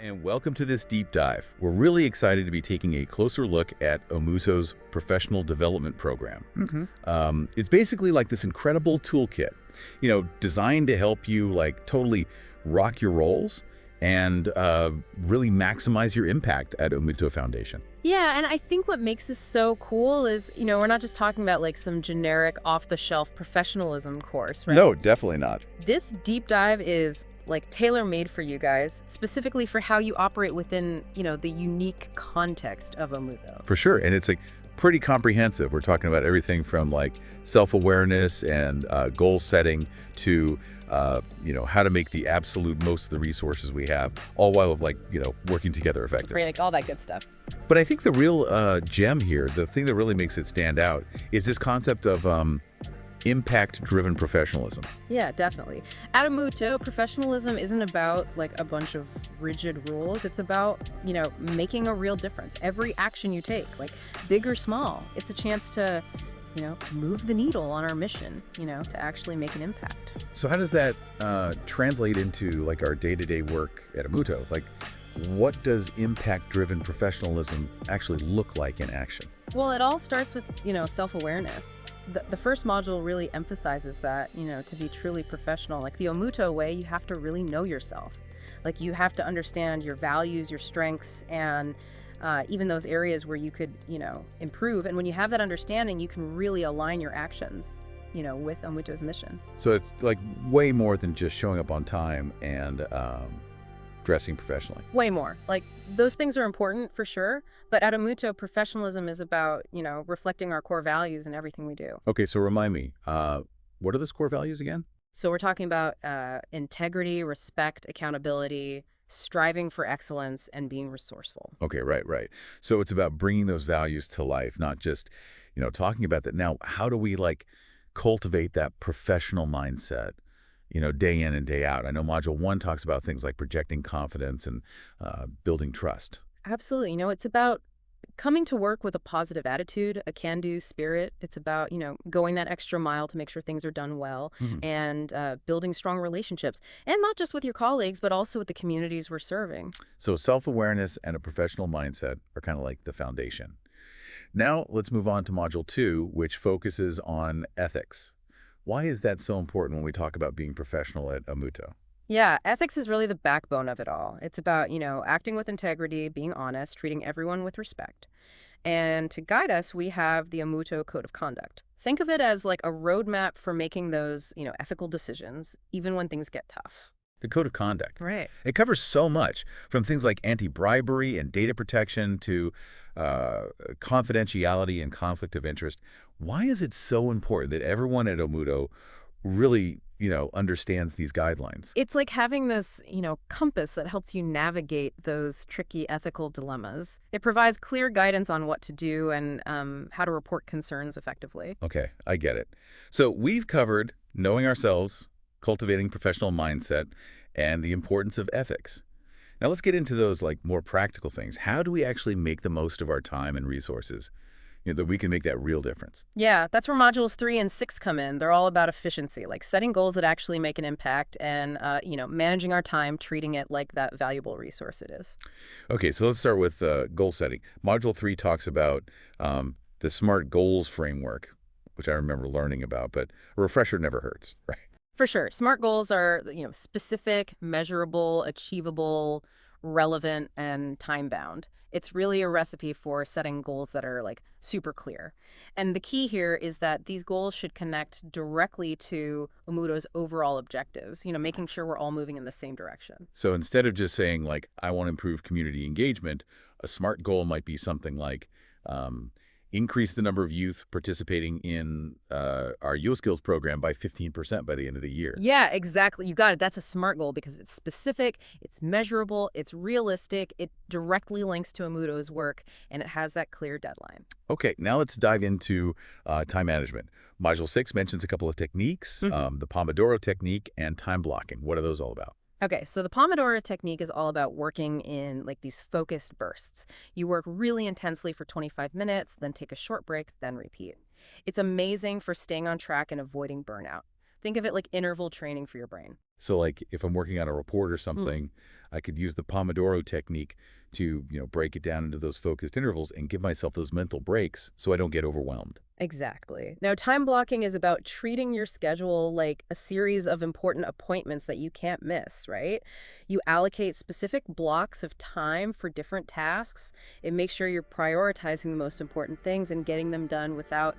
And welcome to this deep dive. We're really excited to be taking a closer look at Omuto's professional development program. It's basically like this incredible toolkit, designed to help you totally rock your roles and really maximize your impact at Omuto Foundation. Yeah, and I think what makes this so cool is, we're not just talking about some generic off-the-shelf professionalism course, right? No, definitely not. This deep dive is tailor-made for you guys, specifically for how you operate within, the unique context of Omuto. For sure. And it's pretty comprehensive. We're talking about everything from self-awareness and goal setting to how to make the absolute most of the resources we have, all while working together effectively. Right, all that good stuff. But I think the real gem here, the thing that really makes it stand out, is this concept of Impact Driven Professionalism. Yeah, definitely. At Omuto, professionalism isn't about a bunch of rigid rules. It's about, making a real difference. Every action you take, big or small, it's a chance to, move the needle on our mission, to actually make an impact. So how does that translate into our day-to-day work at Omuto? What does impact-driven professionalism actually look like in action? Well, it all starts with, self-awareness. The first module really emphasizes that, to be truly professional, the Omuto way, you have to really know yourself. You have to understand your values, your strengths, and even those areas where you could, improve. And when you have that understanding, you can really align your actions, with Omuto's mission. So it's way more than just showing up on time and dressing professionally. Way more. Those things are important for sure, but at Omuto, professionalism is about, reflecting our core values in everything we do. Okay, so remind me, what are those core values again? So we're talking about integrity, respect, accountability, striving for excellence, and being resourceful. Okay, right. So it's about bringing those values to life, not just, talking about that. Now, how do we cultivate that professional mindset, day in and day out? I know Module 1 talks about things like projecting confidence and building trust. Absolutely. It's about coming to work with a positive attitude, a can-do spirit. It's about, going that extra mile to make sure things are done well and building strong relationships. And not just with your colleagues, but also with the communities we're serving. So self-awareness and a professional mindset are kind of like the foundation. Now, let's move on to Module 2, which focuses on ethics. Why is that so important when we talk about being professional at Omuto? Yeah, ethics is really the backbone of it all. It's about, acting with integrity, being honest, treating everyone with respect. And to guide us, we have the Omuto Code of Conduct. Think of it as a roadmap for making those, ethical decisions, even when things get tough. The Code of Conduct. Right. It covers so much, from things like anti-bribery and data protection to confidentiality and conflict of interest. Why is it so important that everyone at Omuto really, understands these guidelines? It's like having this, compass that helps you navigate those tricky ethical dilemmas. It provides clear guidance on what to do and how to report concerns effectively. Okay, I get it. So we've covered knowing ourselves, cultivating professional mindset, and the importance of ethics. Now let's get into those more practical things. How do we actually make the most of our time and resources, that we can make that real difference? Yeah, that's where modules 3 and 6 come in. They're all about efficiency, setting goals that actually make an impact and, managing our time, treating it like that valuable resource it is. Okay, so let's start with goal setting. Module 3 talks about the SMART goals framework, which I remember learning about, but a refresher never hurts, right? For sure. SMART goals are, specific, measurable, achievable, relevant, and time-bound. It's really a recipe for setting goals that are super clear. And the key here is that these goals should connect directly to Omuto's overall objectives, making sure we're all moving in the same direction. So instead of just saying I want to improve community engagement, a SMART goal might be something like increase the number of youth participating in our youth skills program by 15% by the end of the year. Yeah, exactly. You got it. That's a SMART goal because it's specific, it's measurable, it's realistic, it directly links to Omuto's work, and it has that clear deadline. Okay, now let's dive into time management. Module 6 mentions a couple of techniques, the Pomodoro technique and time blocking. What are those all about? Okay, so the Pomodoro technique is all about working in these focused bursts. You work really intensely for 25 minutes, then take a short break, then repeat. It's amazing for staying on track and avoiding burnout. Think of it like interval training for your brain. So like if I'm working on a report or something, I could use the Pomodoro technique to, break it down into those focused intervals and give myself those mental breaks so I don't get overwhelmed. Exactly. Now, time blocking is about treating your schedule like a series of important appointments that you can't miss, right? You allocate specific blocks of time for different tasks. It makes sure you're prioritizing the most important things and getting them done without,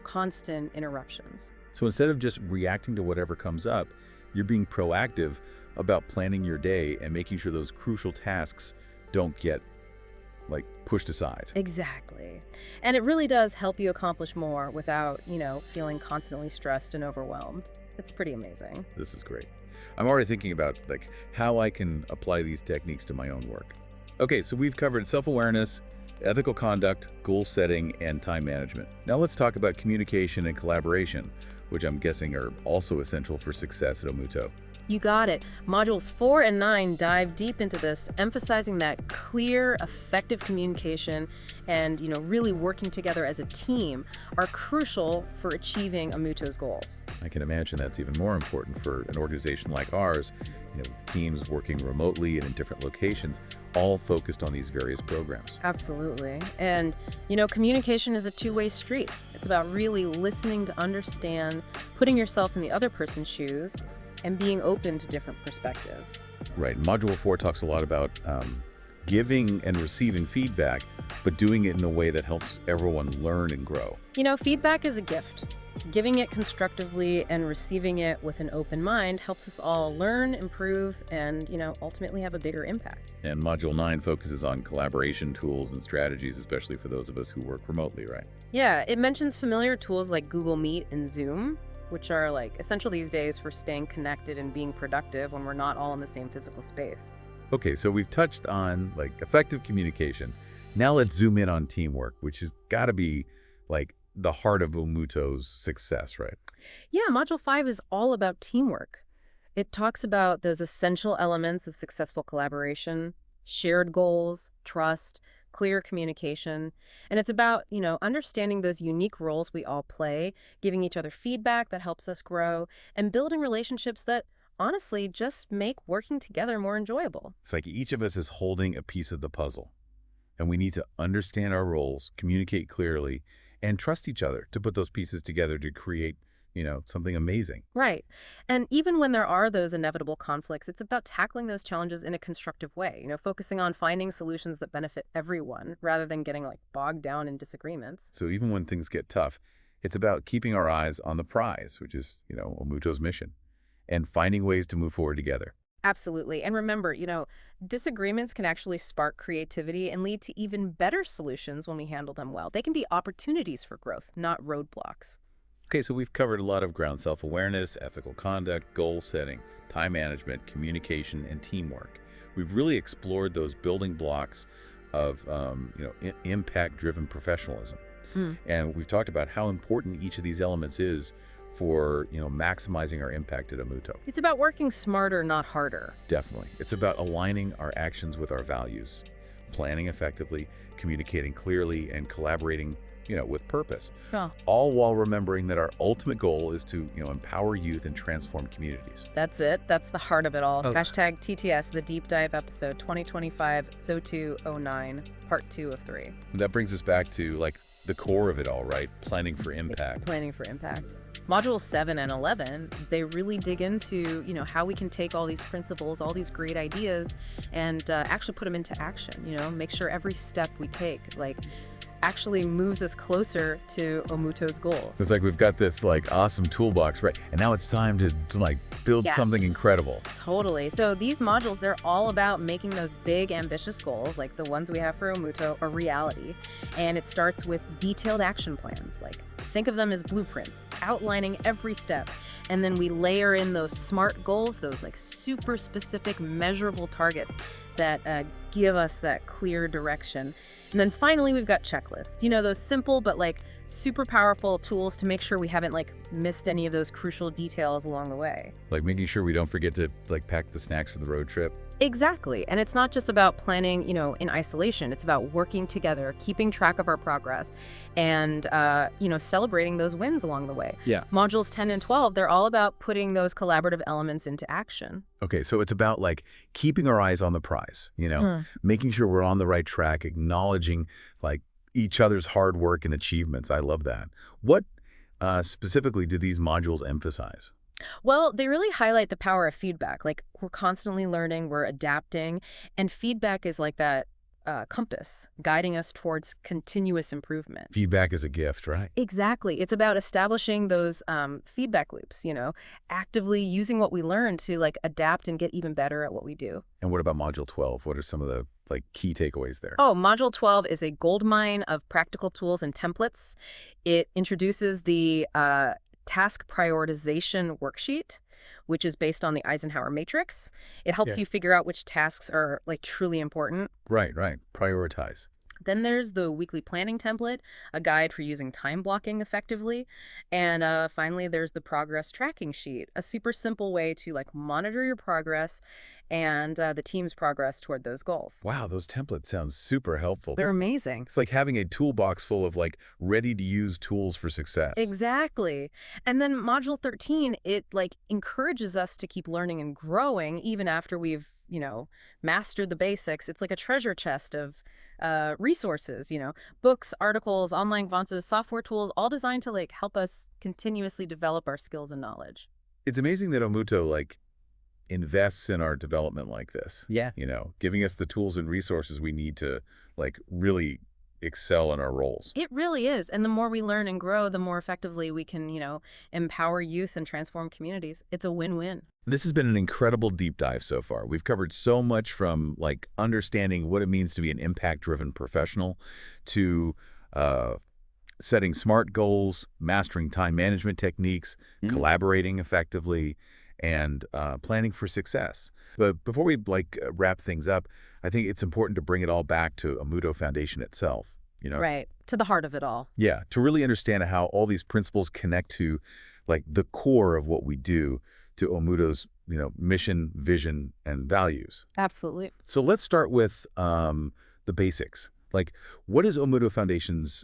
constant interruptions. So instead of just reacting to whatever comes up, you're being proactive about planning your day and making sure those crucial tasks don't get pushed aside. Exactly. And it really does help you accomplish more without, feeling constantly stressed and overwhelmed. It's pretty amazing. This is great. I'm already thinking about how I can apply these techniques to my own work. Okay, so we've covered self-awareness, ethical conduct, goal setting, and time management. Now let's talk about communication and collaboration, which I'm guessing are also essential for success at Omuto. You got it. Modules 4 and 9 dive deep into this, emphasizing that clear, effective communication and, really working together as a team are crucial for achieving Omuto's goals. I can imagine that's even more important for an organization like ours, teams working remotely and in different locations, all focused on these various programs. Absolutely. And, communication is a two-way street. It's about really listening to understand, putting yourself in the other person's shoes, and being open to different perspectives. Right. Module 4 talks a lot about giving and receiving feedback, but doing it in a way that helps everyone learn and grow. Feedback is a gift. Giving it constructively and receiving it with an open mind helps us all learn, improve, and, ultimately have a bigger impact. And Module 9 focuses on collaboration tools and strategies, especially for those of us who work remotely, right? Yeah, it mentions familiar tools like Google Meet and Zoom, which are essential these days for staying connected and being productive when we're not all in the same physical space. Okay, so we've touched on effective communication. Now let's zoom in on teamwork, which has got to be the heart of Omuto's success, right? Yeah, Module 5 is all about teamwork. It talks about those essential elements of successful collaboration, shared goals, trust, clear communication. And it's about, understanding those unique roles we all play, giving each other feedback that helps us grow, and building relationships that honestly just make working together more enjoyable. It's like each of us is holding a piece of the puzzle, and we need to understand our roles, communicate clearly, and trust each other to put those pieces together to create something amazing. Right. And even when there are those inevitable conflicts, it's about tackling those challenges in a constructive way, focusing on finding solutions that benefit everyone rather than getting bogged down in disagreements. So even when things get tough, it's about keeping our eyes on the prize, which is, Omuto's mission, and finding ways to move forward together. Absolutely. And remember, disagreements can actually spark creativity and lead to even better solutions when we handle them well. They can be opportunities for growth, not roadblocks. Okay, so we've covered a lot of ground: self-awareness, ethical conduct, goal setting, time management, communication, and teamwork. We've really explored those building blocks of, impact-driven professionalism. And we've talked about how important each of these elements is for, maximizing our impact at Omuto. It's about working smarter, not harder. Definitely. It's about aligning our actions with our values, planning effectively, communicating clearly, and collaborating with purpose. Yeah. All while remembering that our ultimate goal is to, empower youth and transform communities. That's it. That's the heart of it all. Oh. Hashtag TTS, the deep dive episode 2025 0209, part 2 of 3. And that brings us back to the core of it all, right? Planning for impact. Planning for impact. Modules 7 and 11, they really dig into, how we can take all these principles, all these great ideas, and actually put them into action, make sure every step we take, actually moves us closer to Omuto's goals. It's we've got this awesome toolbox, right? And now it's time to build something incredible. Totally. So these modules, they're all about making those big, ambitious goals, like the ones we have for Omuto, a reality. And it starts with detailed action plans. Think of them as blueprints, outlining every step. And then we layer in those SMART goals, those super specific, measurable targets that give us that clear direction. And then finally, we've got checklists. Those simple but super powerful tools to make sure we haven't like missed any of those crucial details along the way. Like making sure we don't forget to like pack the snacks for the road trip. Exactly. And it's not just about planning, in isolation. It's about working together, keeping track of our progress, and, celebrating those wins along the way. Yeah. Modules 10 and 12, they're all about putting those collaborative elements into action. Okay, so it's about like keeping our eyes on the prize, making sure we're on the right track, acknowledging like each other's hard work and achievements. I love that. What specifically do these modules emphasize? Well, they really highlight the power of feedback. Like, we're constantly learning, we're adapting, and feedback is like that compass guiding us towards continuous improvement. Feedback is a gift, right? Exactly. It's about establishing those feedback loops, actively using what we learn to like adapt and get even better at what we do. And what about Module 12? What are some of the like key takeaways there? Oh, Module 12 is a goldmine of practical tools and templates. It introduces the task prioritization worksheet, which is based on the Eisenhower matrix. It helps you figure out which tasks are like truly important. Right. Prioritize. Then there's the weekly planning template, a guide for using time blocking effectively. And finally, there's the progress tracking sheet, a super simple way to like monitor your progress and the team's progress toward those goals. Wow, those templates sound super helpful. They're amazing. It's like having a toolbox full of like ready-to-use tools for success. Exactly. And then Module 13, it like encourages us to keep learning and growing even after we've, mastered the basics. It's like a treasure chest of resources, books, articles, online advances, software tools, all designed to like help us continuously develop our skills and knowledge. It's amazing that Omuto like invests in our development like this. Yeah. Giving us the tools and resources we need to like really excel in our roles. It really is. And the more we learn and grow, the more effectively we can, empower youth and transform communities. It's a win-win. This has been an incredible deep dive so far. We've covered so much from like understanding what it means to be an impact-driven professional to setting smart goals, mastering time management techniques, collaborating effectively, and planning for success. But before we wrap things up, I think it's important to bring it all back to Omuto Foundation itself. Right. To the heart of it all. Yeah, to really understand how all these principles connect to like the core of what we do, to Omuto's mission, vision, and values. Absolutely. So let's start with the basics. Like, what is Omuto Foundation's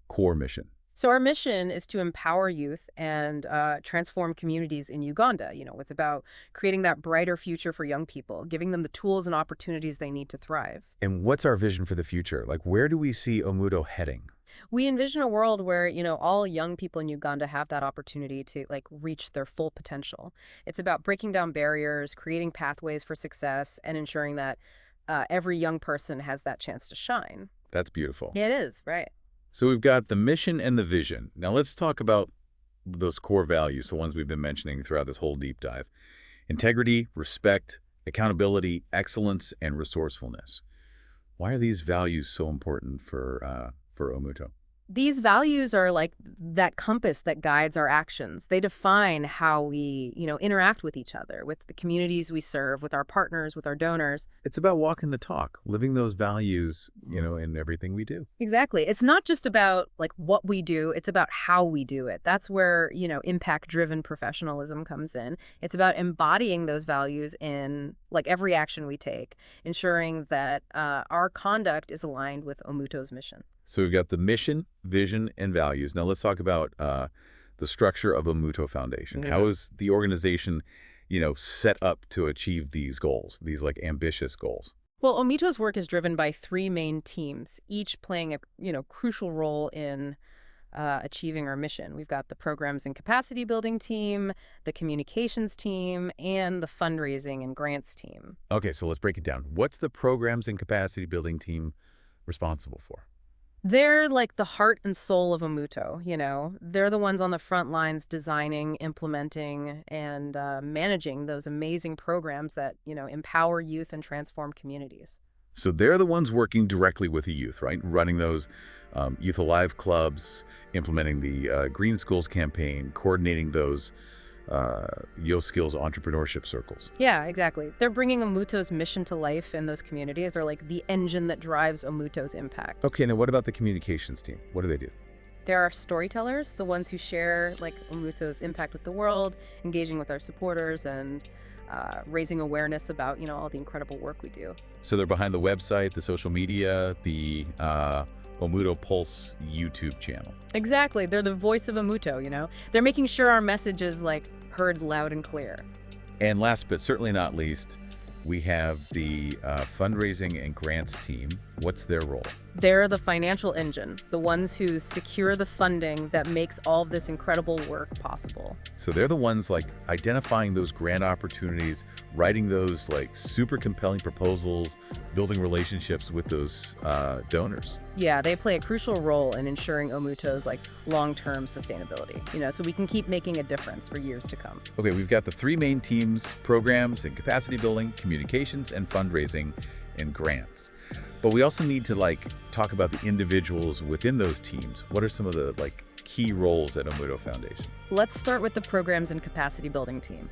core mission? So our mission is to empower youth and transform communities in Uganda. It's about creating that brighter future for young people, giving them the tools and opportunities they need to thrive. And what's our vision for the future? Like, where do we see Omuto heading? We envision a world where, all young people in Uganda have that opportunity to like reach their full potential. It's about breaking down barriers, creating pathways for success, and ensuring that every young person has that chance to shine. That's beautiful. It is, right. So we've got the mission and the vision. Now let's talk about those core values, the ones we've been mentioning throughout this whole deep dive. Integrity, respect, accountability, excellence, and resourcefulness. Why are these values so important for Omuto? These values are like that compass that guides our actions. They define how we, interact with each other, with the communities we serve, with our partners, with our donors. It's about walking the talk, living those values, in everything we do. Exactly. It's not just about like what we do, it's about how we do it. That's where, impact driven professionalism comes in. It's about embodying those values in like every action we take, ensuring that our conduct is aligned with Omuto's mission. So we've got the mission, vision, and values. Now let's talk about the structure of Omuto Foundation. How is the organization, set up to achieve these goals, these like ambitious goals? Well, Omuto's work is driven by three main teams, each playing a crucial role in achieving our mission. We've got the programs and capacity building team, the communications team, and the fundraising and grants team. Okay, so let's break it down. What's the programs and capacity building team responsible for? They're like the heart and soul of Omuto, They're the ones on the front lines designing, implementing, and managing those amazing programs that, empower youth and transform communities. So they're the ones working directly with the youth, right? Running those Youth Alive clubs, implementing the Green Schools campaign, coordinating those Yo Skills entrepreneurship circles. Yeah, exactly. They're bringing Omuto's mission to life in those communities. They're like the engine that drives Omuto's impact. Okay, now what about the communications team? What do they do? There are storytellers, the ones who share like Omuto's impact with the world, engaging with our supporters, and raising awareness about, all the incredible work we do. So they're behind the website, the social media, the Omuto Pulse YouTube channel. Exactly. They're the voice of Omuto. They're making sure our message is like heard loud and clear. And last but certainly not least, we have the fundraising and grants team. What's their role? They're the financial engine, the ones who secure the funding that makes all of this incredible work possible. So they're the ones like identifying those grant opportunities, writing those like super compelling proposals, building relationships with those donors. Yeah, they play a crucial role in ensuring Omuto's like long-term sustainability, so we can keep making a difference for years to come. Okay, we've got the three main teams: programs and capacity building, communications and fundraising, and grants. But we also need to like talk about the individuals within those teams. What are some of the like key roles at Omuto Foundation? Let's start with the programs and capacity building team.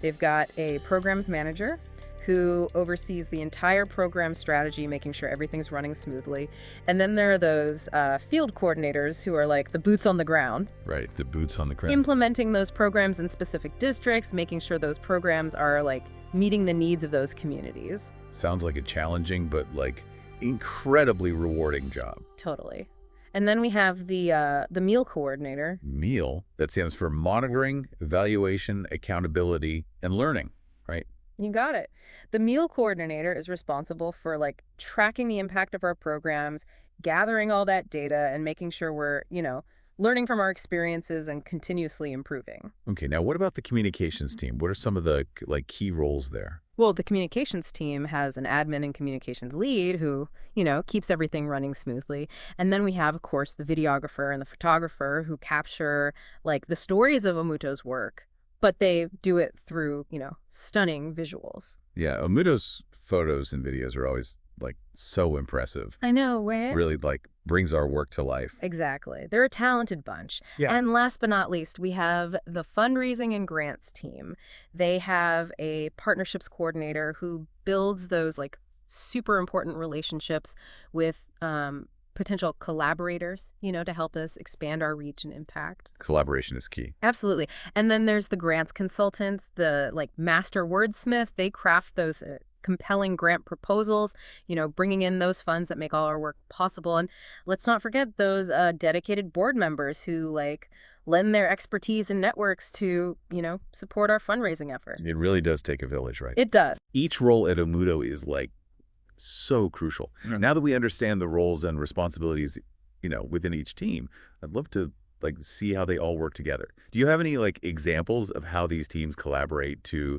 They've got a programs manager who oversees the entire program strategy, making sure everything's running smoothly. And then there are those field coordinators who are like the boots on the ground. Right, the boots on the ground. Implementing those programs in specific districts, making sure those programs are like meeting the needs of those communities. Sounds like a challenging but like incredibly rewarding job. Totally. And then we have the meal coordinator. MEAL, that stands for monitoring, evaluation, accountability, and learning, right? You got it. The meal coordinator is responsible for like tracking the impact of our programs, gathering all that data, and making sure we're, learning from our experiences and continuously improving. Okay, now what about the communications team? What are some of the like key roles there? Well, the communications team has an admin and communications lead who, keeps everything running smoothly. And then we have, of course, the videographer and the photographer who capture like the stories of Omuto's work, but they do it through, stunning visuals. Yeah, Omuto's photos and videos are always like so impressive. I know, right? Really like brings our work to life. Exactly. They're a talented bunch. Yeah. And last but not least, we have the fundraising and grants team. They have a partnerships coordinator who builds those like super important relationships with potential collaborators, to help us expand our reach and impact. Collaboration is key. Absolutely. And then there's the grants consultants, the like master wordsmith. They craft those compelling grant proposals, bringing in those funds that make all our work possible. And let's not forget those dedicated board members who like lend their expertise and networks to, support our fundraising efforts. It really does take a village, right? It does. Each role at Omuto is like so crucial. Mm-hmm. Now that we understand the roles and responsibilities, within each team, I'd love to like see how they all work together. Do you have any like examples of how these teams collaborate to,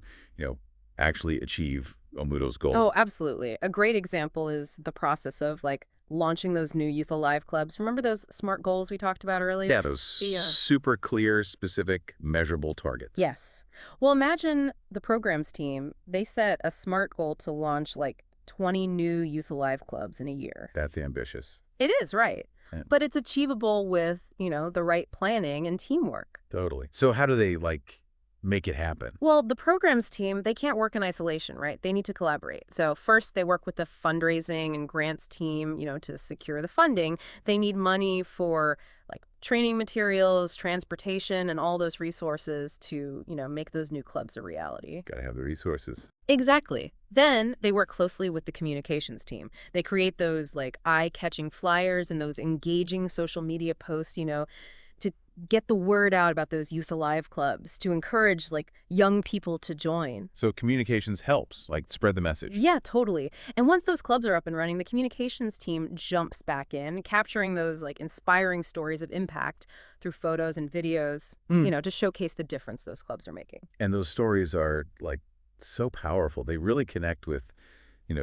actually achieve Omuto's goal? Oh, absolutely. A great example is the process of like launching those new Youth Alive clubs. Remember those SMART goals we talked about earlier? Yeah, those super clear, specific, measurable targets. Yes. Well, imagine the programs team. They set a SMART goal to launch like 20 new Youth Alive clubs in a year. That's ambitious. It is, right. Yeah. But it's achievable with, the right planning and teamwork. Totally. So how do they like make it happen? Well, the programs team, they can't work in isolation, right? They need to collaborate. So first they work with the fundraising and grants team, to secure the funding. They need money for like training materials, transportation, and all those resources to, make those new clubs a reality. Got to have the resources. Exactly. Then they work closely with the communications team. They create those like eye-catching flyers and those engaging social media posts, to get the word out about those Youth Alive clubs, to encourage like young people to join. So communications helps, like spread the message. Yeah, totally. And once those clubs are up and running, the communications team jumps back in, capturing those like inspiring stories of impact through photos and videos, to showcase the difference those clubs are making. And those stories are like so powerful. They really connect with,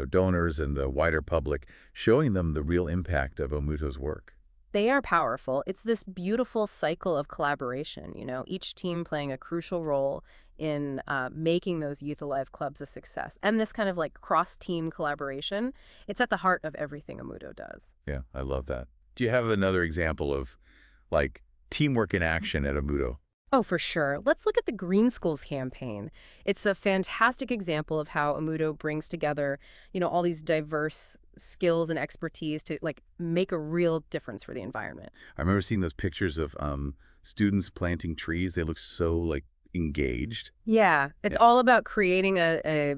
donors and the wider public, showing them the real impact of Omuto's work. They are powerful. It's this beautiful cycle of collaboration, each team playing a crucial role in making those Youth Alive clubs a success. And this kind of like cross-team collaboration, it's at the heart of everything Omuto does. Yeah, I love that. Do you have another example of like teamwork in action at Omuto? Oh, for sure. Let's look at the Green Schools campaign. It's a fantastic example of how Omuto brings together, all these diverse skills and expertise to like make a real difference for the environment. I remember seeing those pictures of students planting trees. They look so like engaged. Yeah, it's Yeah. all about creating a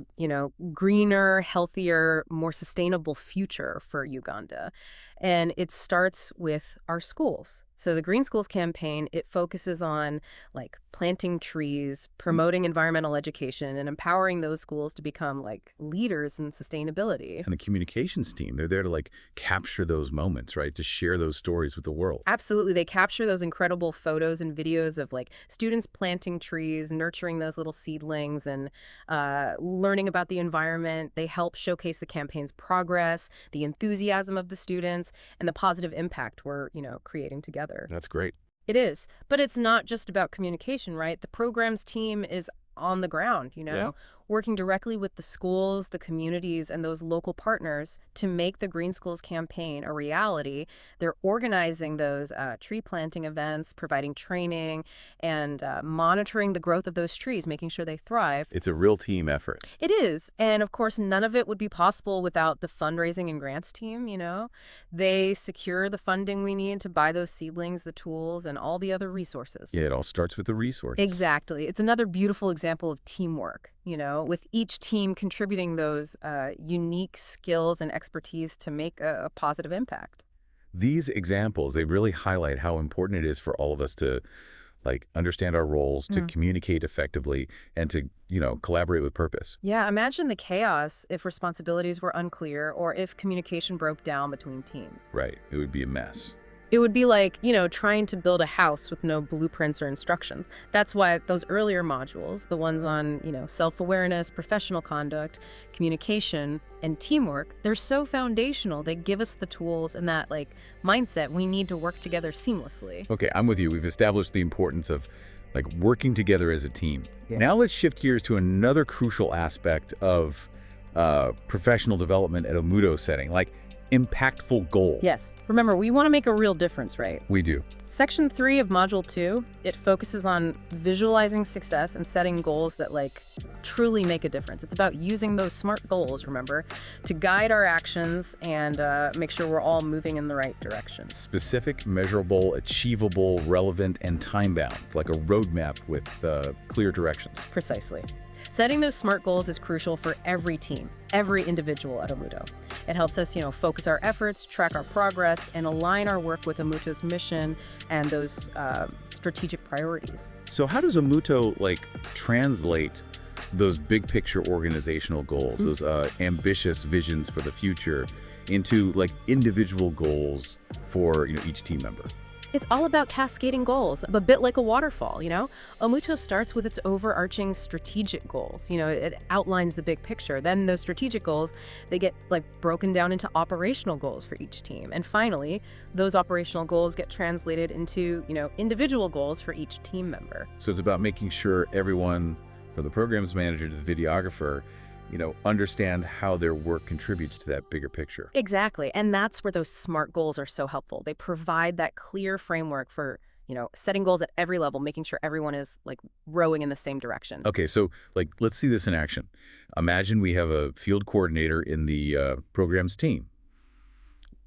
greener, healthier, more sustainable future for Uganda. And it starts with our schools. So the Green Schools campaign, it focuses on like planting trees, promoting environmental education, and empowering those schools to become like leaders in sustainability. And the communications team, they're there to like capture those moments, right? To share those stories with the world. Absolutely. They capture those incredible photos and videos of like students planting trees, nurturing those little seedlings, and learning about the environment. They help showcase the campaign's progress, the enthusiasm of the students, and the positive impact we're creating together. That's great. It is. But it's not just about communication, right? The programs team is on the ground, Yeah. working directly with the schools, the communities, and those local partners to make the Green Schools campaign a reality. They're organizing those tree planting events, providing training, and monitoring the growth of those trees, making sure they thrive. It's a real team effort. It is. And of course, none of it would be possible without the fundraising and grants team. They secure the funding we need to buy those seedlings, the tools, and all the other resources. Yeah, it all starts with the resources. Exactly. It's another beautiful example of teamwork, with each team contributing those unique skills and expertise to make a positive impact. These examples, they really highlight how important it is for all of us to like understand our roles, to communicate effectively, and to, collaborate with purpose. Yeah, imagine the chaos if responsibilities were unclear or if communication broke down between teams. Right. It would be a mess. It would be like, trying to build a house with no blueprints or instructions. That's why those earlier modules, the ones on, self-awareness, professional conduct, communication, and teamwork, they're so foundational. They give us the tools and that, mindset we need to work together seamlessly. Okay, I'm with you. We've established the importance of working together as a team. Yeah. Now let's shift gears to another crucial aspect of professional development at Omuto setting, impactful goals. Yes. Remember, we want to make a real difference, right? We do. Section 3 of Module 2, it focuses on visualizing success and setting goals that, truly make a difference. It's about using those SMART goals, remember, to guide our actions and make sure we're all moving in the right direction. Specific, measurable, achievable, relevant, and time-bound, like a roadmap with clear directions. Precisely. Setting those SMART goals is crucial for every team, every individual at Omuto. It helps us, focus our efforts, track our progress, and align our work with Omuto's mission and those strategic priorities. So how does Omuto, translate those big picture organizational goals, those ambitious visions for the future into, individual goals for, each team member? It's all about cascading goals, a bit like a waterfall, Omuto starts with its overarching strategic goals. It outlines the big picture. Then those strategic goals, they get broken down into operational goals for each team. And finally, those operational goals get translated into, individual goals for each team member. So it's about making sure everyone, from the programs manager to the videographer, understand how their work contributes to that bigger picture. Exactly. And that's where those SMART goals are so helpful. They provide that clear framework for, setting goals at every level, making sure everyone is rowing in the same direction. Okay, so let's see this in action. Imagine we have a field coordinator in the programs team.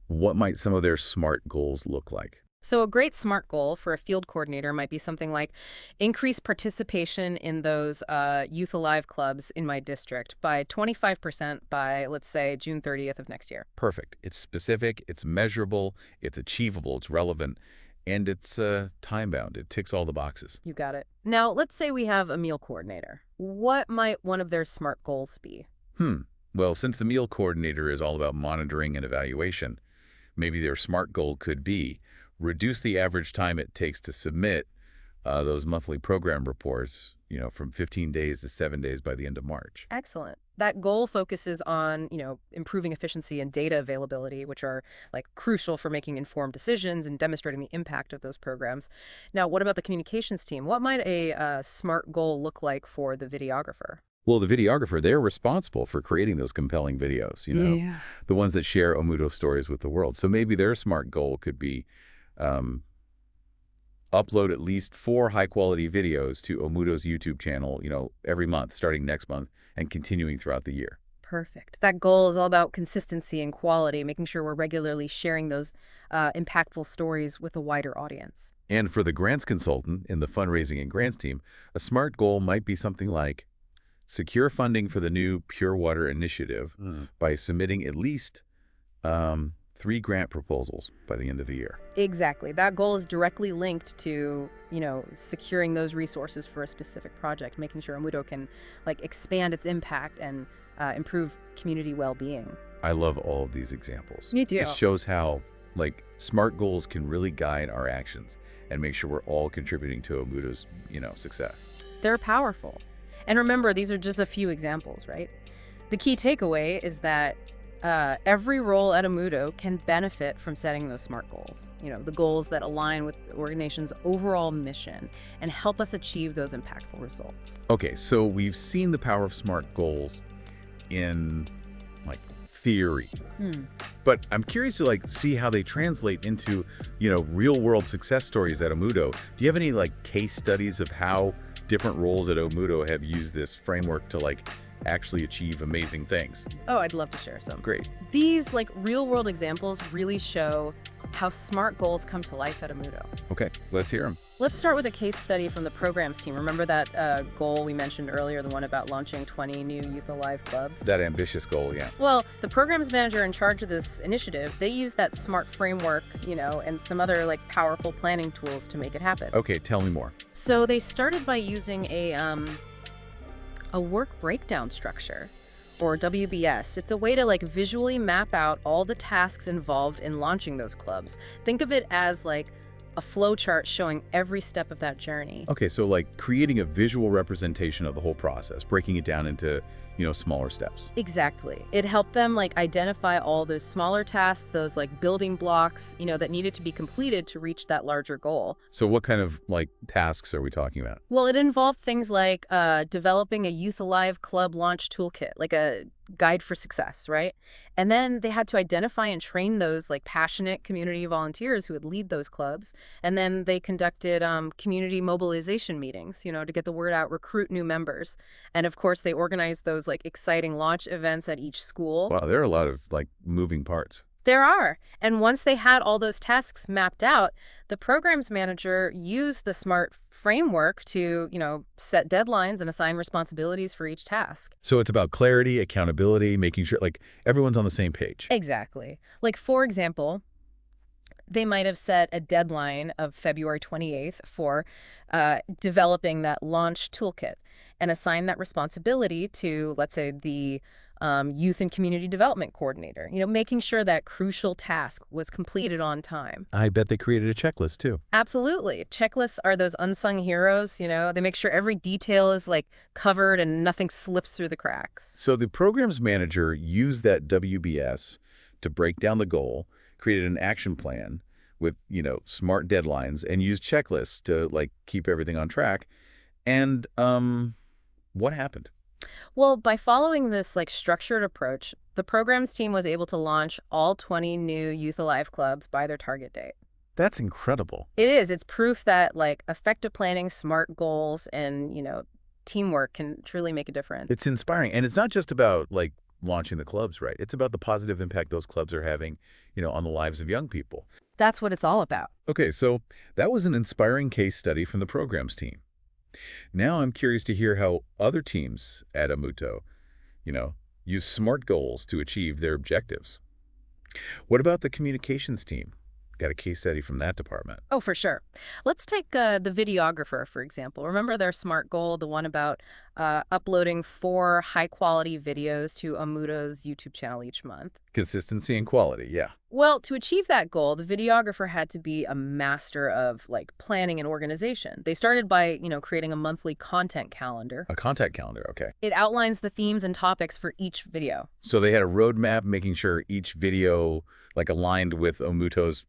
What might some of their SMART goals look like? So a great SMART goal for a field coordinator might be something like increase participation in those Youth Alive clubs in my district by 25% by, let's say, June 30th of next year. Perfect. It's specific, it's measurable, it's achievable, it's relevant, and it's time-bound. It ticks all the boxes. You got it. Now, let's say we have a meal coordinator. What might one of their SMART goals be? Well, since the meal coordinator is all about monitoring and evaluation, maybe their SMART goal could be reduce the average time it takes to submit those monthly program reports, from 15 days to 7 days by the end of March. Excellent. That goal focuses on, improving efficiency and data availability, which are crucial for making informed decisions and demonstrating the impact of those programs. Now, what about the communications team? What might a SMART goal look like for the videographer? Well, the videographer, they're responsible for creating those compelling videos, the ones that share Omuto stories with the world. So maybe their SMART goal could be upload at least 4 high-quality videos to Omuto's YouTube channel, every month, starting next month, and continuing throughout the year. Perfect. That goal is all about consistency and quality, making sure we're regularly sharing those impactful stories with a wider audience. And for the grants consultant in the fundraising and grants team, a SMART goal might be something like secure funding for the new Pure Water Initiative by submitting at least 3 grant proposals by the end of the year. Exactly. That goal is directly linked to, securing those resources for a specific project, making sure Omuto can expand its impact and improve community well-being. I love all of these examples. Me too. It shows how SMART goals can really guide our actions and make sure we're all contributing to Omuto's, success. They're powerful. And remember, these are just a few examples, right? The key takeaway is that every role at Omuto can benefit from setting those SMART goals. The goals that align with the organization's overall mission and help us achieve those impactful results. Okay, so we've seen the power of SMART goals in theory. But I'm curious to see how they translate into, real world success stories at Omuto. Do you have any case studies of how different roles at Omuto have used this framework to actually achieve amazing things? Oh, I'd love to share some. Great. These real world examples really show how SMART goals come to life at Omuto. Okay, let's hear them. Let's start with a case study from the programs team. Remember that goal we mentioned earlier, the one about launching 20 new Youth Alive clubs? That ambitious goal, yeah. Well, the programs manager in charge of this initiative, they used that SMART framework, and some other powerful planning tools to make it happen. Okay, tell me more. So they started by using a work breakdown structure, or WBS. It's a way to visually map out all the tasks involved in launching those clubs. Think of it as a flow chart showing every step of that journey. Okay, so creating a visual representation of the whole process, breaking it down into, smaller steps. Exactly. It helped them identify all those smaller tasks, those building blocks, that needed to be completed to reach that larger goal. So what kind of tasks are we talking about? Well, it involved things like developing a Youth Alive club launch toolkit, a guide for success, right? And then they had to identify and train those passionate community volunteers who would lead those clubs. And then they conducted community mobilization meetings, to get the word out, recruit new members. And of course, they organized those exciting launch events at each school. Wow, there are a lot of moving parts. There are. And once they had all those tasks mapped out, the programs manager used the SMART framework to, set deadlines and assign responsibilities for each task. So it's about clarity, accountability, making sure everyone's on the same page. Exactly. For example, they might have set a deadline of February 28th for developing that launch toolkit and assign that responsibility to, let's say, the youth and community development coordinator, making sure that crucial task was completed on time. I bet they created a checklist too. Absolutely. Checklists are those unsung heroes, they make sure every detail is covered and nothing slips through the cracks. So the programs manager used that WBS to break down the goal, created an action plan with, SMART deadlines, and used checklists to keep everything on track. And what happened? Well, by following this structured approach, the programs team was able to launch all 20 new Youth Alive clubs by their target date. That's incredible. It is. It's proof that effective planning, SMART goals, and teamwork can truly make a difference. It's inspiring, and it's not just about launching the clubs, right? It's about the positive impact those clubs are having, on the lives of young people. That's what it's all about. Okay, so that was an inspiring case study from the programs team. Now I'm curious to hear how other teams at Omuto, use SMART goals to achieve their objectives. What about the communications team? Got a case study from that department. Oh, for sure. Let's take the videographer, for example. Remember their SMART goal, the one about uploading 4 high-quality videos to Omuto's YouTube channel each month? Consistency and quality, yeah. Well, to achieve that goal, the videographer had to be a master of planning and organization. They started by, creating a monthly content calendar. A content calendar, okay. It outlines the themes and topics for each video. So they had a roadmap making sure each video aligned with Omuto's,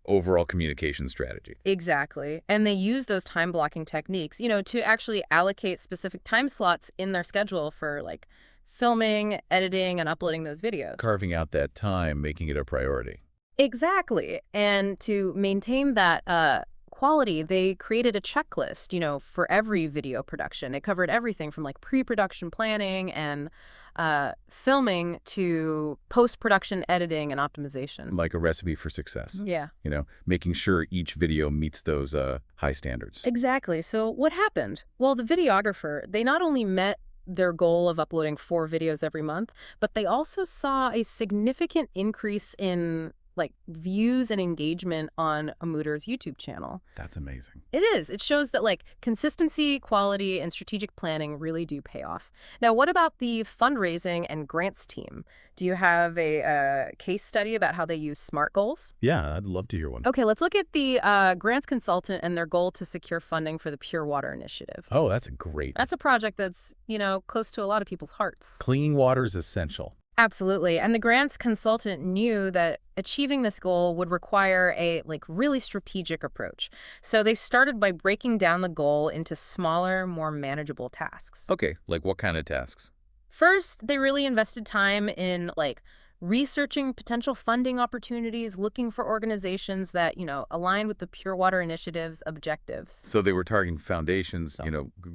overall communication strategy. Exactly. And they use those time blocking techniques, to actually allocate specific time slots in their schedule for filming, editing, and uploading those videos. Carving out that time, making it a priority. Exactly. And to maintain that quality, they created a checklist, for every video production. It covered everything from like pre-production planning and filming to post-production editing and optimization. Like a recipe for success. Yeah. Making sure each video meets those high standards. Exactly. So what happened? Well, the videographer, they not only met their goal of uploading 4 videos every month, but they also saw a significant increase in views and engagement on Omuto's YouTube channel. That's amazing. It is. It shows that consistency, quality, and strategic planning really do pay off. Now, what about the fundraising and grants team? Do you have a case study about how they use SMART goals? Yeah, I'd love to hear one. Okay, let's look at the grants consultant and their goal to secure funding for the Pure Water Initiative. Oh, that's great. That's a project that's, close to a lot of people's hearts. Clean water is essential. Absolutely. And the grants consultant knew that achieving this goal would require a really strategic approach. So they started by breaking down the goal into smaller, more manageable tasks. Okay, like what kind of tasks? First, they really invested time in researching potential funding opportunities, looking for organizations that, align with the Pure Water Initiative's objectives. So they were targeting foundations,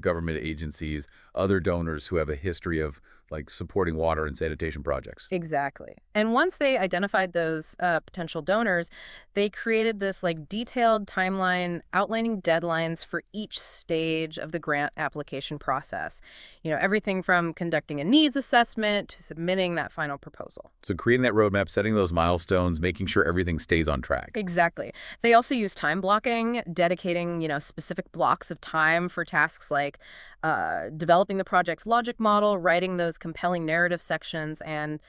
government agencies, other donors who have a history of supporting water and sanitation projects. Exactly. And once they identified those potential donors, they created this detailed timeline outlining deadlines for each stage of the grant application process. Everything from conducting a needs assessment to submitting that final proposal. So creating that roadmap, setting those milestones, making sure everything stays on track. Exactly. They also use time blocking, dedicating, specific blocks of time for tasks like developing the project's logic model, writing those compelling narrative sections, and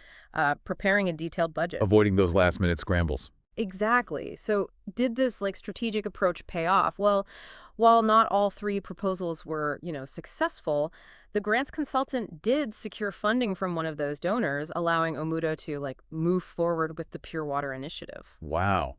preparing a detailed budget. Avoiding those last-minute scrambles. Exactly. So did this strategic approach pay off? Well, while not all 3 proposals were, successful, the grants consultant did secure funding from one of those donors, allowing Omuto to move forward with the Pure Water Initiative. Wow.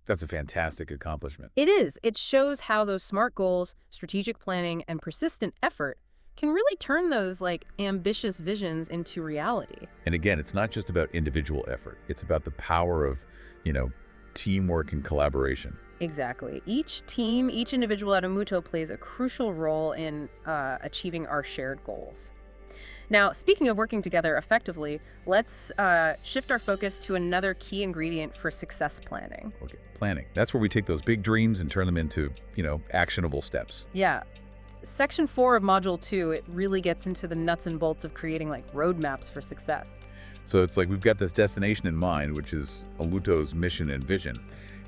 That's a fantastic accomplishment. It is. It shows how those SMART goals, strategic planning, and persistent effort can really turn those ambitious visions into reality. And again, it's not just about individual effort. It's about the power of, teamwork and collaboration. Exactly. Each team, each individual at Omuto plays a crucial role in achieving our shared goals. Now, speaking of working together effectively, let's shift our focus to another key ingredient for success planning. Okay, planning. That's where we take those big dreams and turn them into, actionable steps. Yeah. Section 4 of Module 2, it really gets into the nuts and bolts of creating roadmaps for success. So it's we've got this destination in mind, which is Omuto's mission and vision.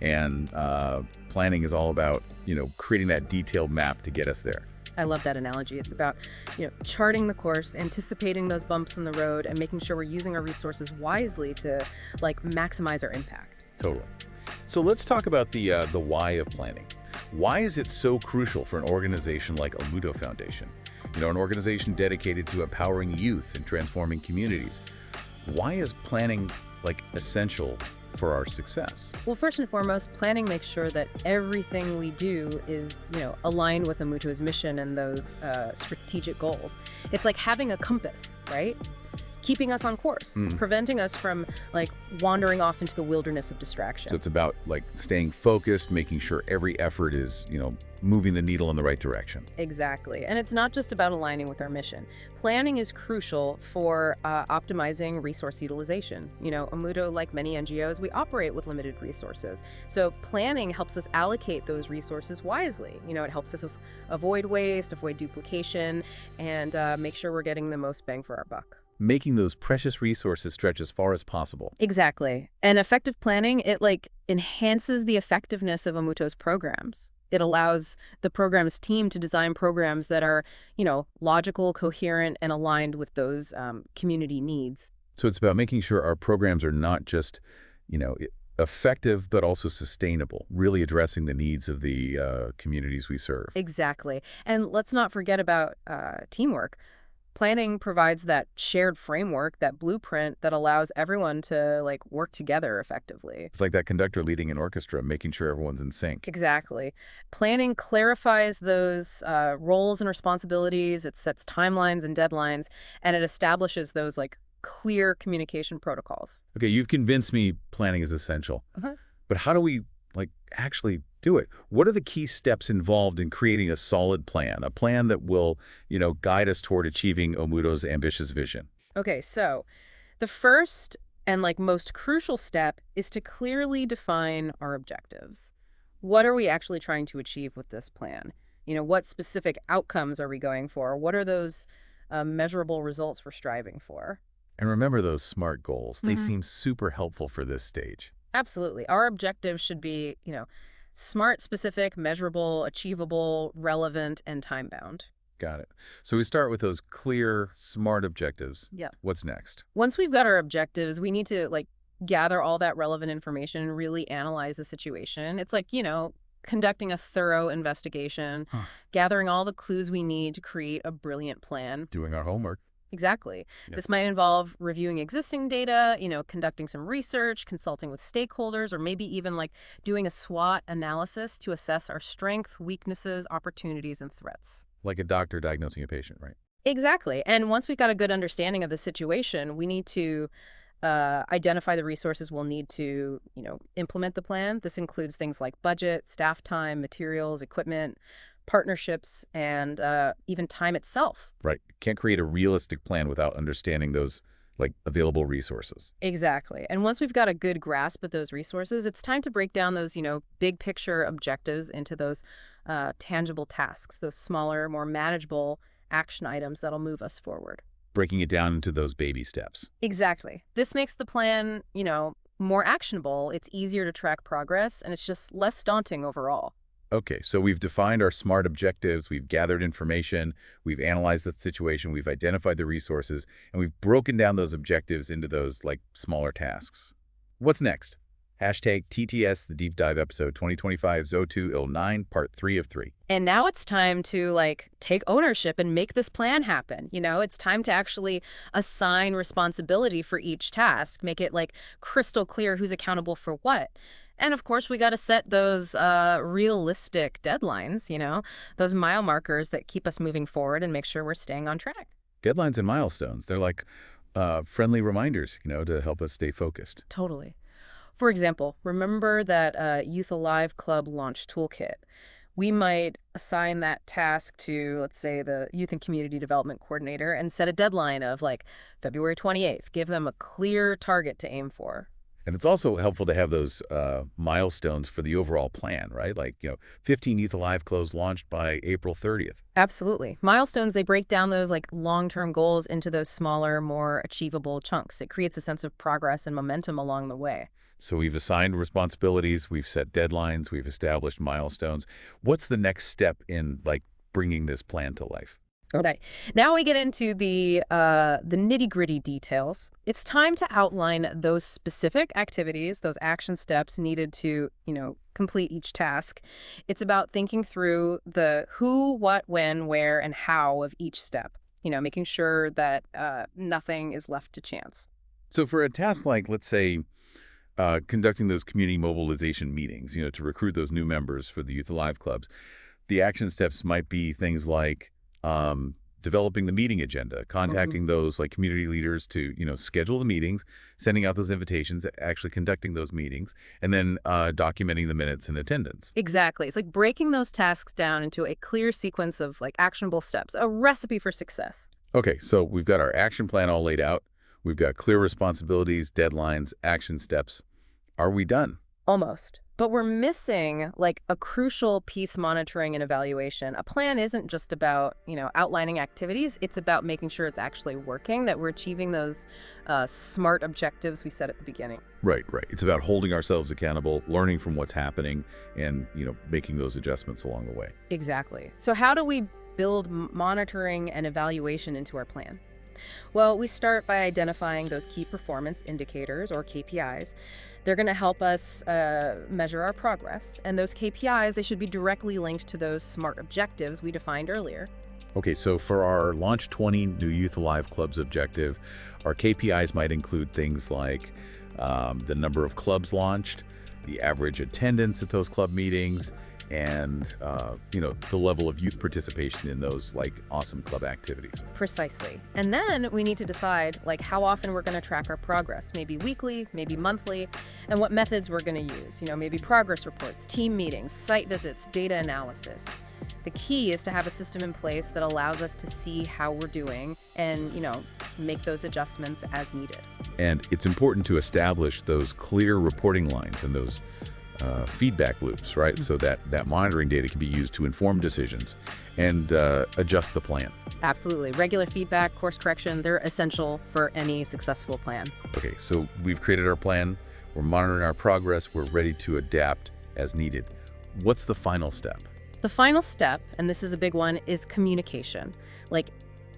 And planning is all about, creating that detailed map to get us there. I love that analogy. It's about, charting the course, anticipating those bumps in the road, and making sure we're using our resources wisely to, maximize our impact. Totally. So let's talk about the why of planning. Why is it so crucial for an organization like Omuto Foundation? An organization dedicated to empowering youth and transforming communities. Why is planning, essential for our success? Well, first and foremost, planning makes sure that everything we do is, aligned with Omuto's mission and those strategic goals. It's like having a compass, right? Keeping us on course, preventing us from wandering off into the wilderness of distraction. So it's about staying focused, making sure every effort is, moving the needle in the right direction. Exactly. And it's not just about aligning with our mission. Planning is crucial for optimizing resource utilization. Omuto, like many NGOs, we operate with limited resources. So planning helps us allocate those resources wisely. It helps us avoid waste, avoid duplication, and make sure we're getting the most bang for our buck. Making those precious resources stretch as far as possible. Exactly. And effective planning, it enhances the effectiveness of Omuto's programs. It allows the program's team to design programs that are, logical, coherent, and aligned with those community needs. So it's about making sure our programs are not just, effective, but also sustainable, really addressing the needs of the communities we serve. Exactly. And let's not forget about teamwork. Planning provides that shared framework, that blueprint that allows everyone to work together effectively. It's like that conductor leading an orchestra, making sure everyone's in sync. Exactly. Planning clarifies those roles and responsibilities. It sets timelines and deadlines, and it establishes those clear communication protocols. Okay, you've convinced me planning is essential. But how do we like actually do it. What are the key steps involved in creating a solid plan, a plan that will, guide us toward achieving Omuto's ambitious vision? Okay, so the first and most crucial step is to clearly define our objectives. What are we actually trying to achieve with this plan? What specific outcomes are we going for? What are those measurable results we're striving for? And remember those SMART goals. They hmm seem super helpful for this stage. Absolutely. Our objectives should be, smart, specific, measurable, achievable, relevant, and time bound. Got it. So we start with those clear, SMART objectives. Yeah. What's next? Once we've got our objectives, we need to gather all that relevant information and really analyze the situation. It's like, conducting a thorough investigation, Huh. gathering all the clues we need to create a brilliant plan. Doing our homework. Exactly. Yeah. This might involve reviewing existing data, conducting some research, consulting with stakeholders, or maybe even doing a SWOT analysis to assess our strengths, weaknesses, opportunities, and threats. Like a doctor diagnosing a patient, right? Exactly. And once we've got a good understanding of the situation, we need to identify the resources we'll need to, implement the plan. This includes things like budget, staff time, materials, equipment, partnerships, and even time itself. Right. Can't create a realistic plan without understanding those, available resources. Exactly. And once we've got a good grasp of those resources, it's time to break down those, big picture objectives into those tangible tasks, those smaller, more manageable action items that'll move us forward. Breaking it down into those baby steps. Exactly. This makes the plan, more actionable. It's easier to track progress, and it's just less daunting overall. Okay, so we've defined our SMART objectives, we've gathered information, we've analyzed the situation, we've identified the resources, and we've broken down those objectives into those, smaller tasks. What's next? Hashtag TTS, the Deep Dive episode 2025 Zo2 Il 9, part 3 of 3. And now it's time to take ownership and make this plan happen. It's time to actually assign responsibility for each task, make it crystal clear who's accountable for what. And of course, we got to set those realistic deadlines, those mile markers that keep us moving forward and make sure we're staying on track. Deadlines and milestones, they're like friendly reminders, to help us stay focused. Totally. For example, remember that Youth Alive Club launch toolkit. We might assign that task to, let's say, the Youth and Community Development Coordinator and set a deadline of February 28th. Give them a clear target to aim for. And it's also helpful to have those milestones for the overall plan, right? 15 Youth Alive Clubs launched by April 30th. Absolutely. Milestones, they break down those long-term goals into those smaller, more achievable chunks. It creates a sense of progress and momentum along the way. So we've assigned responsibilities, we've set deadlines, we've established milestones. What's the next step in bringing this plan to life? Okay. Now we get into the nitty-gritty details. It's time to outline those specific activities, those action steps needed to, complete each task. It's about thinking through the who, what, when, where, and how of each step, making sure that nothing is left to chance. So for a task let's say, conducting those community mobilization meetings, to recruit those new members for the Youth Alive Clubs, the action steps might be things like developing the meeting agenda, contacting those community leaders to, schedule the meetings, sending out those invitations, actually conducting those meetings, and then documenting the minutes and attendance. Exactly. It's breaking those tasks down into a clear sequence of actionable steps, a recipe for success. Okay, so we've got our action plan all laid out. We've got clear responsibilities, deadlines, action steps. Are we done? Almost. But we're missing a crucial piece: monitoring and evaluation. A plan isn't just about, outlining activities. It's about making sure it's actually working, that we're achieving those SMART objectives we set at the beginning. Right. It's about holding ourselves accountable, learning from what's happening, and, making those adjustments along the way. Exactly. So how do we build monitoring and evaluation into our plan? Well, we start by identifying those key performance indicators, or KPIs. They're going to help us measure our progress. And those KPIs, they should be directly linked to those SMART objectives we defined earlier. Okay, so for our Launch 20 New Youth Alive Clubs objective, our KPIs might include things like the number of clubs launched, the average attendance at those club meetings, and, the level of youth participation in those, like, awesome club activities. Precisely. And then we need to decide, like, how often we're going to track our progress, maybe weekly, maybe monthly, and what methods we're going to use. Maybe progress reports, team meetings, site visits, data analysis. The key is to have a system in place that allows us to see how we're doing and, make those adjustments as needed. And it's important to establish those clear reporting lines and those feedback loops, right? So that monitoring data can be used to inform decisions and adjust the plan. Absolutely. Regular feedback, course correction, they're essential for any successful plan. Okay, so we've created our plan, we're monitoring our progress, we're ready to adapt as needed. What's the final step? The final step, and this is a big one, is communication. Like,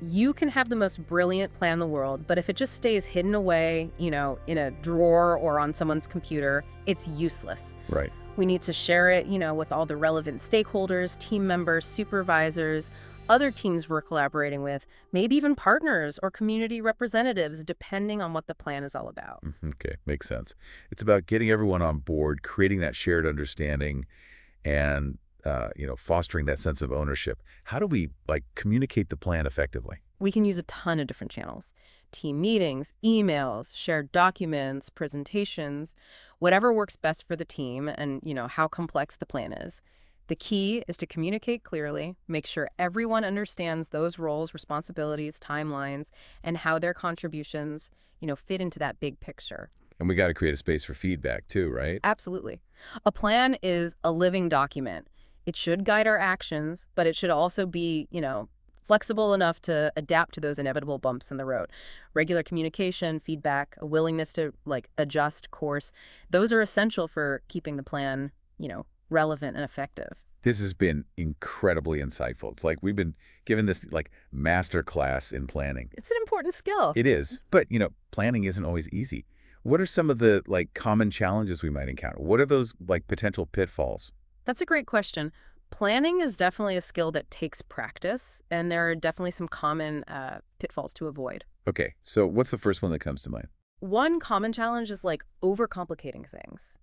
you can have the most brilliant plan in the world, but if it just stays hidden away, in a drawer or on someone's computer, it's useless. Right. We need to share it, with all the relevant stakeholders, team members, supervisors, other teams we're collaborating with, maybe even partners or community representatives, depending on what the plan is all about. Okay, makes sense. It's about getting everyone on board, creating that shared understanding, and fostering that sense of ownership. How do we communicate the plan effectively? We can use a ton of different channels: team meetings, emails, shared documents, presentations, whatever works best for the team and, how complex the plan is. The key is to communicate clearly, make sure everyone understands those roles, responsibilities, timelines, and how their contributions, fit into that big picture. And we got to create a space for feedback too, right? Absolutely. A plan is a living document. It should guide our actions, but it should also be, flexible enough to adapt to those inevitable bumps in the road. Regular communication, feedback, a willingness to adjust course, those are essential for keeping the plan, relevant and effective. This has been incredibly insightful. It's like we've been given this master class in planning. It's an important skill. It is, but planning isn't always easy. What are some of the common challenges we might encounter? What are those potential pitfalls? That's a great question. Planning is definitely a skill that takes practice, and there are definitely some common pitfalls to avoid. Okay, so what's the first one that comes to mind? One common challenge is overcomplicating things.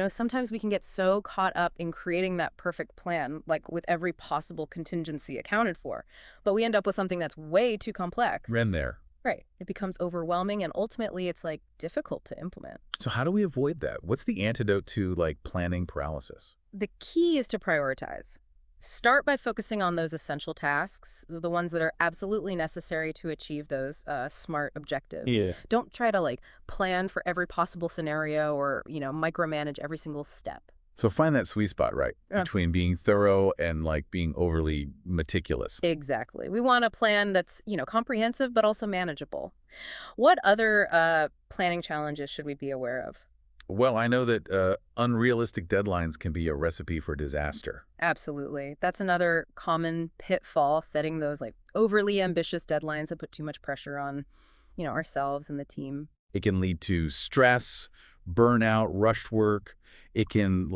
Sometimes we can get so caught up in creating that perfect plan, with every possible contingency accounted for, but we end up with something that's way too complex. Ren there. Right. It becomes overwhelming, and ultimately it's difficult to implement. So how do we avoid that? What's the antidote to planning paralysis? The key is to prioritize. Start by focusing on those essential tasks, the ones that are absolutely necessary to achieve those SMART objectives. Yeah. Don't try to plan for every possible scenario or, micromanage every single step. So find that sweet spot, right? Between being thorough and being overly meticulous. Exactly. We want a plan that's, comprehensive but also manageable. What other planning challenges should we be aware of? Well, I know that unrealistic deadlines can be a recipe for disaster. Absolutely. That's another common pitfall, setting those overly ambitious deadlines that put too much pressure on, ourselves and the team. It can lead to stress, burnout, rushed work. It can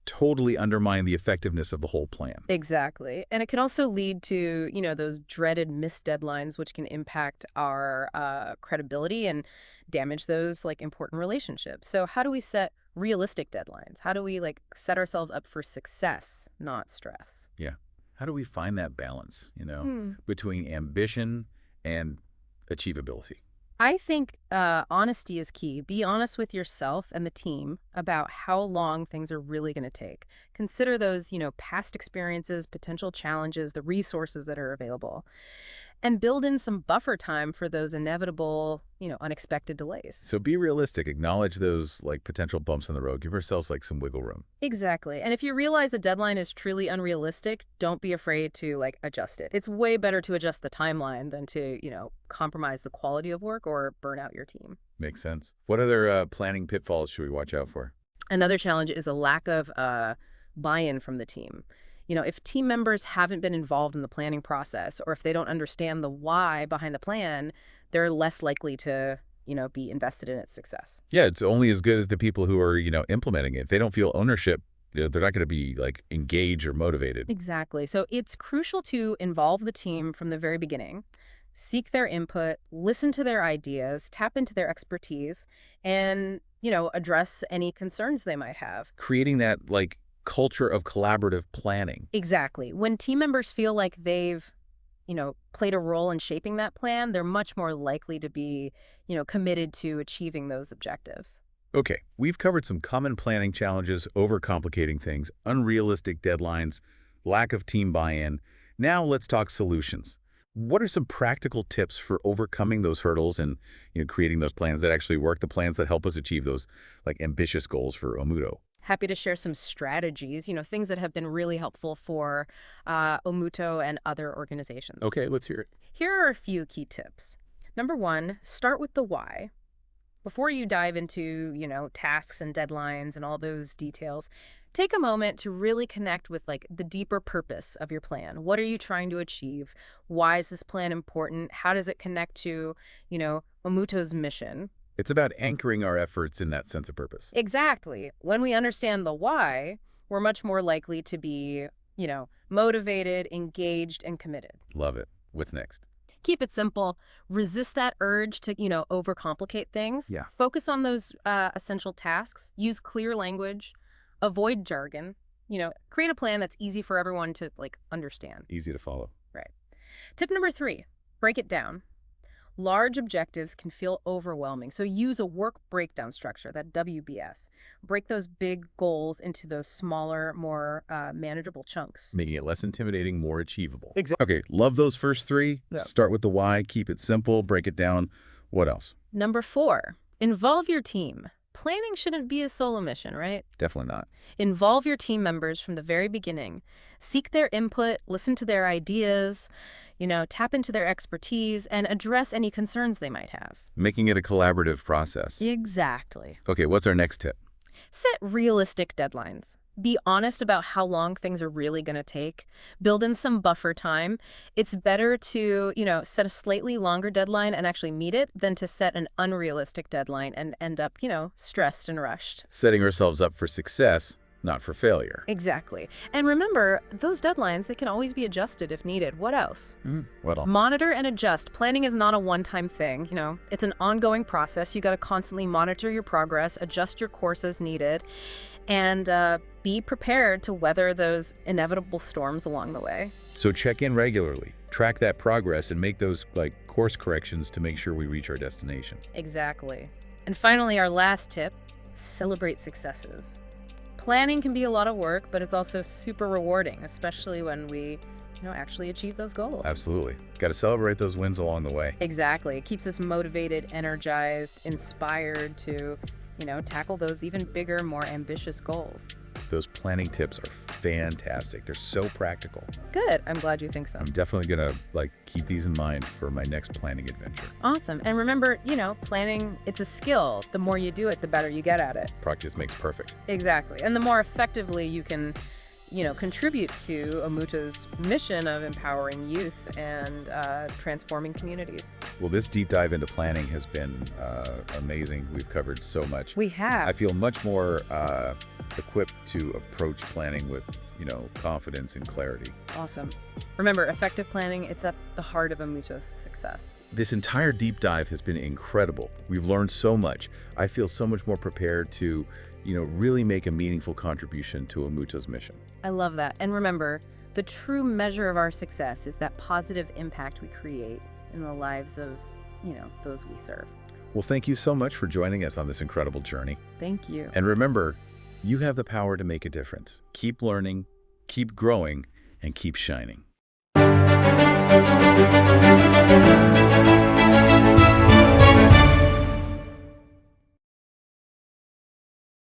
totally undermine the effectiveness of the whole plan. Exactly. And it can also lead to, those dreaded missed deadlines, which can impact our credibility and damage those important relationships. So how do we set realistic deadlines? How do we set ourselves up for success, not stress? Yeah. How do we find that balance, between ambition and achievability? I think honesty is key. Be honest with yourself and the team about how long things are really going to take. Consider those, past experiences, potential challenges, the resources that are available, and build in some buffer time for those inevitable, unexpected delays. So be realistic. Acknowledge those potential bumps in the road. Give ourselves some wiggle room. Exactly. And if you realize the deadline is truly unrealistic, don't be afraid to adjust it. It's way better to adjust the timeline than to, compromise the quality of work or burn out your team. Makes sense. What other planning pitfalls should we watch out for? Another challenge is a lack of buy-in from the team. If team members haven't been involved in the planning process, or if they don't understand the why behind the plan, they're less likely to, be invested in its success. Yeah, it's only as good as the people who are, implementing it. If they don't feel ownership, they're not going to be engaged or motivated. Exactly. So it's crucial to involve the team from the very beginning, seek their input, listen to their ideas, tap into their expertise, and, address any concerns they might have. Creating that culture of collaborative planning. Exactly. When team members feel like they've, played a role in shaping that plan, they're much more likely to be, committed to achieving those objectives. Okay, we've covered some common planning challenges, overcomplicating things, unrealistic deadlines, lack of team buy-in. Now let's talk solutions. What are some practical tips for overcoming those hurdles and creating those plans that actually work, the plans that help us achieve those ambitious goals for Omuto? Happy to share some strategies, things that have been really helpful for Omuto and other organizations. Okay, let's hear it. Here are a few key tips. Number one, start with the why. Before you dive into, tasks and deadlines and all those details, take a moment to really connect with the deeper purpose of your plan. What are you trying to achieve? Why is this plan important? How does it connect to, Omuto's mission? It's about anchoring our efforts in that sense of purpose. Exactly. When we understand the why, we're much more likely to be, motivated, engaged, and committed. Love it. What's next? Keep it simple. Resist that urge to, overcomplicate things. Yeah. Focus on those essential tasks. Use clear language. Avoid jargon. Create a plan that's easy for everyone to, understand. Easy to follow. Right. Tip number 3, break it down. Large objectives can feel overwhelming, so use a work breakdown structure, that WBS. Break those big goals into those smaller, more manageable chunks. Making it less intimidating, more achievable. Exactly. Okay, love those first 3. Yeah. Start with the why, keep it simple, break it down. What else? Number 4, involve your team. Planning shouldn't be a solo mission, right? Definitely not. Involve your team members from the very beginning. Seek their input, listen to their ideas, tap into their expertise, and address any concerns they might have. Making it a collaborative process. Exactly. Okay, what's our next tip? Set realistic deadlines. Be honest about how long things are really going to take. Build in some buffer time. It's better to, set a slightly longer deadline and actually meet it than to set an unrealistic deadline and end up, stressed and rushed. Setting ourselves up for success, not for failure. Exactly. And remember, those deadlines, they can always be adjusted if needed. What else? What else? Monitor and adjust. Planning is not a one-time thing. It's an ongoing process. You got to constantly monitor your progress, adjust your course as needed, and be prepared to weather those inevitable storms along the way. So check in regularly, track that progress, and make those course corrections to make sure we reach our destination. Exactly. And finally, our last tip, celebrate successes. Planning can be a lot of work, but it's also super rewarding, especially when we, actually achieve those goals. Absolutely. Got to celebrate those wins along the way. Exactly. It keeps us motivated, energized, inspired to, tackle those even bigger, more ambitious goals. Those planning tips are fantastic. They're so practical. Good. I'm glad you think so. I'm definitely going to keep these in mind for my next planning adventure. Awesome. And remember, planning, it's a skill. The more you do it, the better you get at it. Practice makes perfect. Exactly. And the more effectively you can, contribute to Omuto's mission of empowering youth and transforming communities. Well, this deep dive into planning has been amazing. We've covered so much. We have. I feel much more equipped to approach planning with, confidence and clarity. Awesome. Remember, effective planning, it's at the heart of Omuto's success. This entire deep dive has been incredible. We've learned so much. I feel so much more prepared to, really make a meaningful contribution to Omuto's mission. I love that. And remember, the true measure of our success is that positive impact we create in the lives of, those we serve. Well, thank you so much for joining us on this incredible journey. Thank you. And remember, you have the power to make a difference. Keep learning, keep growing, and keep shining.